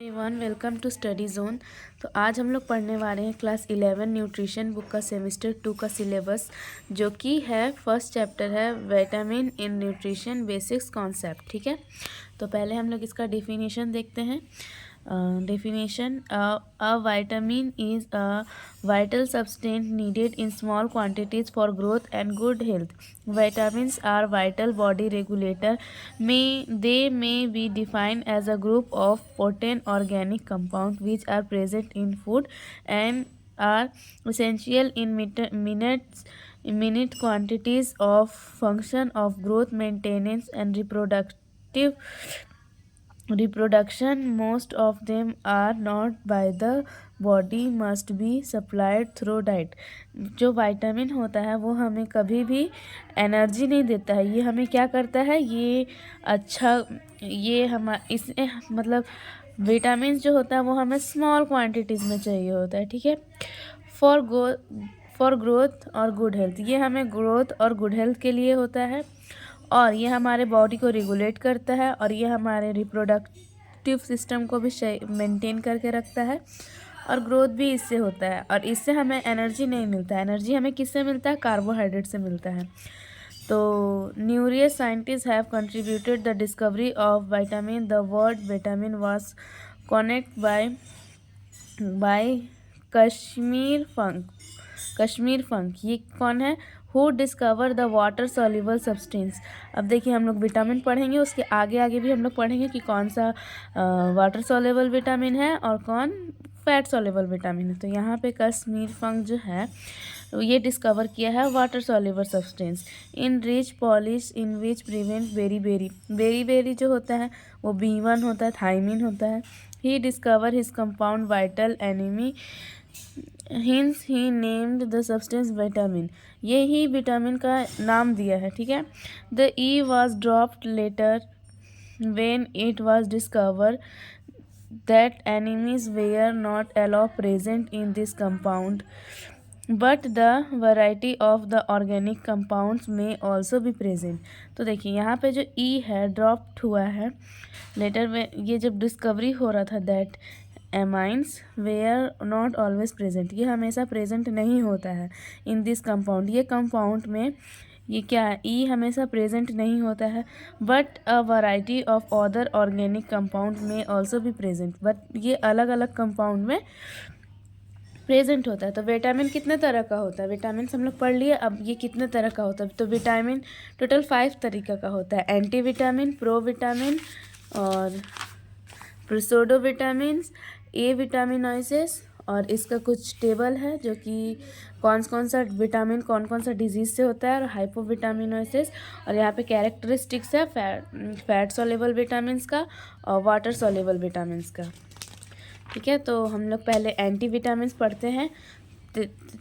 Everyone welcome to study zone. तो आज हम लोग पढ़ने वाले हैं क्लास 11 न्यूट्रिशन बुक का सेमेस्टर 2 का सिलेबस, जो कि है फर्स्ट चैप्टर है vitamin in nutrition basics concept. ठीक है, तो पहले हम लोग इसका डेफिनेशन देखते हैं। Definition: a vitamin is a vital substance needed in small quantities for growth and good health. Vitamins are vital body regulator. They may be defined as a group of potent organic compounds which are present in food and are essential in minute quantities of function of growth, maintenance, and reproduction. Most of them are not by the body, must be supplied through diet. जो vitamin होता है वो हमें कभी भी energy नहीं देता है। ये हमें क्या करता है, ये इसमें मतलब विटामिन जो होता है वो हमें स्मॉल क्वांटिटीज़ में चाहिए होता है। ठीक है, फॉर ग्रोथ और गुड हेल्थ, ये हमें ग्रोथ और गुड हेल्थ के लिए होता है, और ये हमारे बॉडी को रेगुलेट करता है, और ये हमारे रिप्रोडक्टिव सिस्टम को भी मेंटेन करके रखता है, और ग्रोथ भी इससे होता है। और इससे हमें एनर्जी नहीं मिलता है। एनर्जी हमें किससे मिलता है? कार्बोहाइड्रेट से मिलता है। तो numerous scientist have contributed the discovery of vitamin. The word vitamin was connect by Casimir Funk. ये कौन है? Who discover the water soluble substance. अब देखिए, हम लोग विटामिन पढ़ेंगे, उसके आगे आगे भी हम लोग पढ़ेंगे कि कौन सा वाटर सॉल्युबल विटामिन है और कौन फैट सॉल्युबल विटामिन है। तो यहाँ पे कश्मीर फंक जो है ये डिस्कवर किया है water soluble substance in rich polish in which prevent berry जो होता है वो B1 होता है, थायमिन होता है। He discover his compound vital amine, hence he named the substance vitamin. ये ही विटामिन का नाम दिया है। ठीक है, the E was dropped later when it was discover that amines were not allow present in this compound, but the variety of the organic compounds में also भी प्रेजेंट। तो देखिए, यहाँ पे जो ई है ड्रॉप्ड हुआ है लेटर में, ये जब डिस्कवरी हो रहा था that amines were not always present, ये हमेशा प्रेजेंट नहीं होता है इन दिस कंपाउंड। ये कंपाउंड में ये क्या है? ई हमेशा प्रेजेंट नहीं होता है, but a variety of other organic compound में ऑल्सो भी प्रेजेंट, बट ये अलग अलग कंपाउंड में प्रेजेंट होता है। तो विटामिन कितने तरह का होता है? विटामिन हम लोग पढ़ लिए। अब ये कितने तरह का होता है? तो विटामिन टोटल 5 तरीके का होता है। एंटी विटामिन, प्रो विटामिन और प्रोसोडो विटामिन, ए विटामिनोसिस, और इसका कुछ टेबल है जो कि कौन सा विटामिन कौन सा डिजीज़ से होता है, और हाइपोविटामिनोसिस, और यहाँ पे कैरेक्टरिस्टिक्स है फैट सॉल्युबल विटामिन्स का और वाटर सॉल्युबल विटामिन्स का। ठीक है, तो हम लोग पहले एंटी विटामिन्स पढ़ते हैं।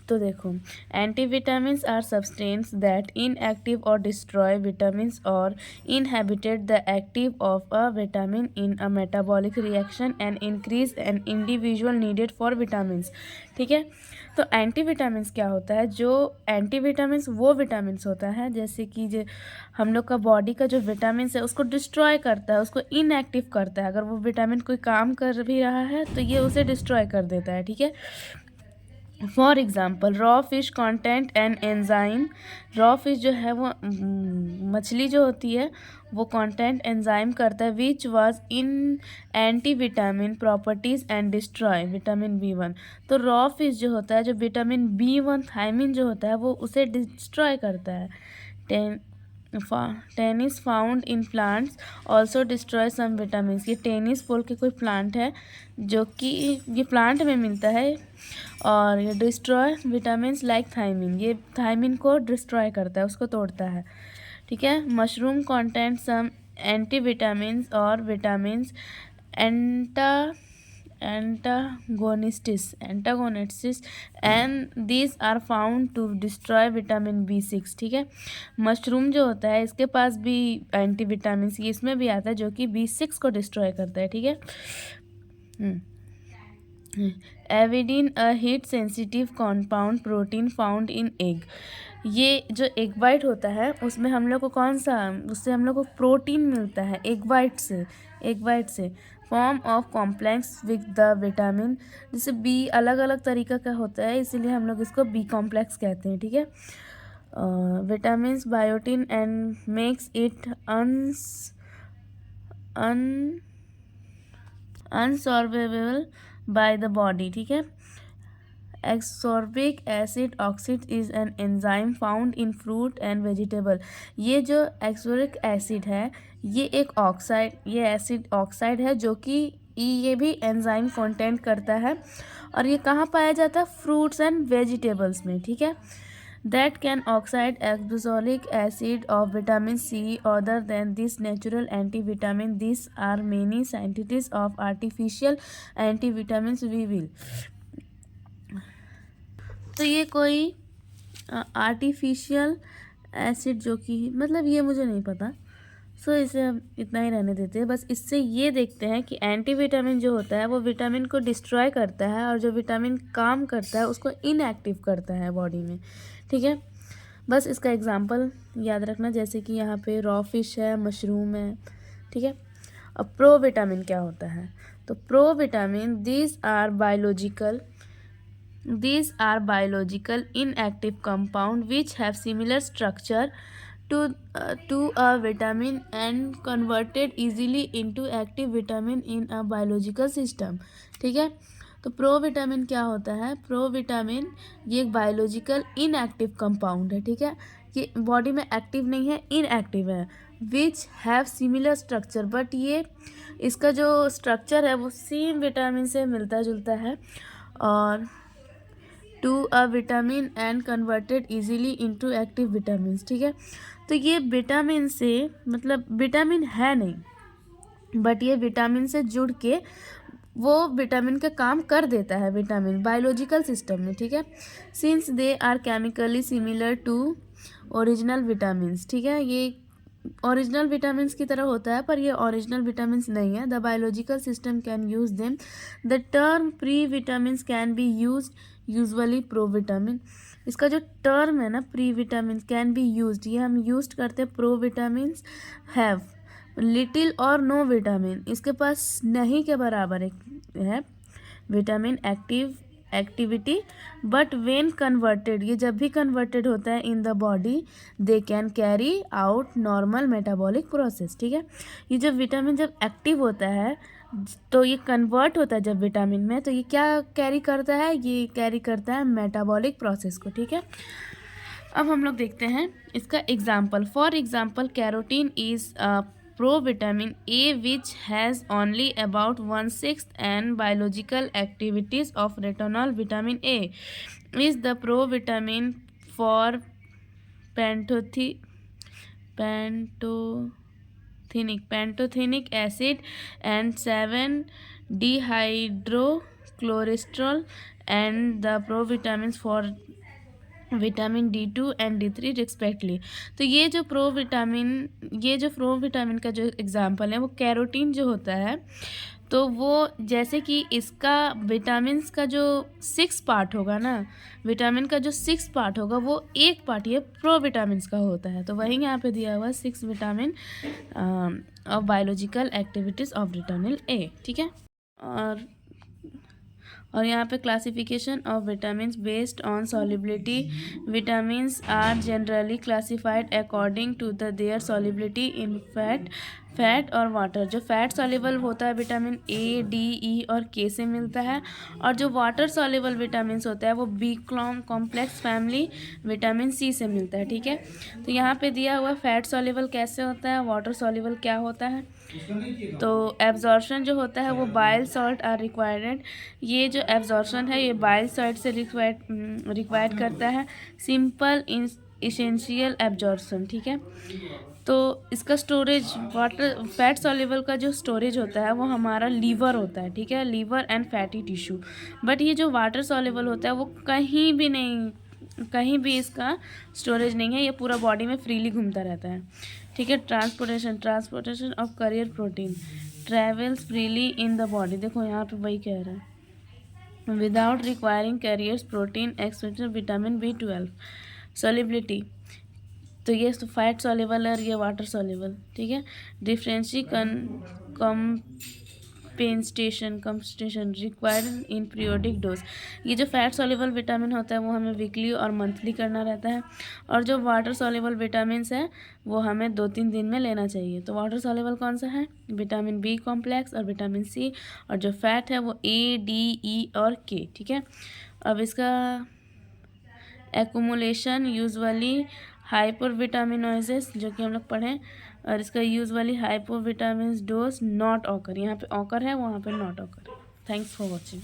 तो देखो, anti vitamins are substance that inactive और डिस्ट्रॉय विटामिन्स और inhibit the active of a vitamin in a metabolic reaction and increase an individual needed for vitamins. ठीक है, तो एंटी विटामिन्स क्या होता है? जो एंटी विटामिन्स वो विटामिन्स होता है जैसे कि जो हम लोग का बॉडी का जो विटामिन्स है उसको डिस्ट्रॉय करता है, उसको इनएक्टिव करता है। अगर वो विटामिन कोई काम कर भी रहा है तो ये उसे डिस्ट्रॉय कर देता है। ठीक है, for example raw fish content and enzyme. Raw fish जो है वो मछली जो होती है वो कॉन्टेंट एंजाइम करता है which was in anti vitamin properties and destroy vitamin B1। तो रॉ फिश जो होता है, जो विटामिन B1 थायमिन जो होता है वो उसे डिस्ट्रॉय करता है। Tannins found in plants also destroy some vitamin. ये टेनिस बोल के कोई प्लांट है जो कि ये प्लांट में मिलता है, और ये डिस्ट्रॉय विटामिन्स लाइक थायमिन, ये थायमिन को डिस्ट्रॉय करता है, उसको तोड़ता है। ठीक है, mushroom content some anti vitamins और vitamins antagonists and these are found to destroy vitamin B6। ठीक है, मशरूम जो होता है इसके पास भी एंटी विटामिन ये इसमें भी आता है जो कि B6 को डिस्ट्रॉय करता है। ठीक है, avidin a heat sensitive compound protein found in egg. ये जो एग वाइट होता है उसमें हम लोग को उससे हम लोग को प्रोटीन मिलता है एग वाइट से। Form of complex with the vitamin, जैसे बी अलग अलग तरीका का होता है, इसीलिए हम लोग इसको बी कॉम्प्लेक्स कहते हैं, ठीक है। Vitamin biotin and makes it unabsorbable by the body, ठीक है। Ascorbic acid oxidase is an enzyme found in fruit and vegetable. ये जो एक्सोरिक एसिड है ये एक ऑक्साइड, ये एसिड ऑक्साइड है जो कि ये भी एंजाइम कंटेंट करता है, और ये कहाँ पाया जाता है? फ्रूट्स एंड वेजिटेबल्स में, ठीक है। दैट कैन ऑक्साइड एक्सोलिक acid of vitamin C other than this natural anti vitamin, this are many scientist of artificial anti vitamin we will. तो ये कोई आर्टिफिशियल एसिड जो कि मतलब ये मुझे नहीं पता, सो इसे हम इतना ही रहने देते हैं। बस इससे ये देखते हैं कि एंटी विटामिन जो होता है वो विटामिन को डिस्ट्रॉय करता है, और जो विटामिन काम करता है उसको इनएक्टिव करता है बॉडी में, ठीक है। बस इसका एग्जांपल याद रखना, जैसे कि यहाँ पे रॉ फिश है, मशरूम है, ठीक है। अब प्रो विटामिन क्या होता है? तो pro vitamin these are biological inactive compound which have similar structure to a vitamin and converted easily into active vitamin in a biological system, ठीक है। तो प्रो विटामिन क्या होता है? प्रो विटामिन ये एक बायोलॉजिकल इनएक्टिव कंपाउंड है, ठीक है। ये बॉडी में एक्टिव नहीं है, इनएक्टिव है। Which have similar structure, but ये इसका जो स्ट्रक्चर है वो सेम विटामिन से मिलता जुलता है, और to a vitamin and converted easily into active vitamin, ठीक है। तो ये विटामिन से मतलब विटामिन है नहीं, बट ये विटामिन से जुड़ के वो विटामिन का काम कर देता है, विटामिन बायोलॉजिकल सिस्टम में, ठीक है। Since they are chemically similar to original vitamin, ठीक है। ये ओरिजिनल विटामिन्स की तरह होता है, पर ये ओरिजिनल विटामिन्स नहीं है। The biological system can use them. The term pre vitamins can be use usually pro vitamin. इसका जो टर्म है ना pre vitamin can be use, ये हम यूज करते हैं प्रो विटामिन्स हैव लिटिल और नो विटामिन, इसके पास नहीं के बराबर एक है vitamin activity, but when converted, ये जब भी कन्वर्टेड होता है in the body they can carry out normal metabolic process, ठीक है। ये जब विटामिन जब एक्टिव होता है तो ये कन्वर्ट होता है जब विटामिन में, तो ये क्या कैरी करता है? ये कैरी करता है मेटाबॉलिक प्रोसेस को, ठीक है। अब हम लोग देखते हैं इसका example. For example carotene is provitamin A which has only about 1/6 and biological activities of retinol. Vitamin A is the provitamin for pantothenic acid and 7-dehydrocholesterol, and the provitamins for vitamin D2 and D3 respectively. तो ये जो provitamin का जो example है वो carotene जो होता है, तो वो जैसे कि इसका विटामिन्स का जो 6 पार्ट होगा ना, विटामिन का जो 6 पार्ट होगा वो एक पार्ट ये प्रोविटामिन्स का होता है। तो वही यहाँ पे दिया हुआ 6 vitamin of biological activities of vitamin A, ठीक है। और यहाँ पे classification of vitamins based on solubility. Vitamins are generally classified according to the their solubility in fat और वाटर। जो फैट सॉल्युबल होता है विटामिन A, D, E और K से मिलता है, और जो वाटर सॉल्युबल विटामिन्स होता है वो B complex family vitamin C से मिलता है, ठीक है। तो यहाँ पे दिया हुआ फैट सॉल्युबल कैसे होता है, वाटर सॉल्युबल क्या होता है। तो एब्जॉर्प्शन जो होता है वो बाइल सॉल्ट आर रिक्वायर्ड। ये जो एब्जॉर्प्शन है ये बाइल सॉल्ट से रिक्वायर्ड करता है। सिंपल इसेंशियल एब्जॉर्प्शन, ठीक है। तो इसका स्टोरेज वाटर फैट सॉल्युबल का जो स्टोरेज होता है वो हमारा लीवर होता है, ठीक है, liver and fatty tissue. But ये जो वाटर सॉल्युबल होता है वो कहीं भी इसका स्टोरेज नहीं है, ये पूरा बॉडी में फ्रीली घूमता रहता है, ठीक है। Transportation of carrier protein travels freely in the body. देखो यहाँ पे वही कह रहा है, without requiring carriers protein expected vitamin B12 solubility. तो ये फैट सॉल्युबल है और ये वाटर सॉल्युबल, ठीक है। Dispensation compensation required in periodic dose. ये जो फैट सॉल्युबल विटामिन होता है वो हमें वीकली और मंथली करना रहता है, और जो वाटर सॉल्युबल विटामिन है वो हमें 2-3 दिन में लेना चाहिए। तो वाटर सॉल्युबल कौन सा है? विटामिन बी कॉम्प्लेक्स और विटामिन सी, और जो फैट है वो ए, डी, ई और के। ठीक है, अब इसका एक्यूमुलेशन यूजुअली हाइपरविटामिनोसिस जो कि हम लोग पढ़ें, और इसका यूजुअली हाइपोविटामिन डोज नॉट ऑकर, यहाँ पे ऑकर है वहाँ पे not occur. Thanks for watching.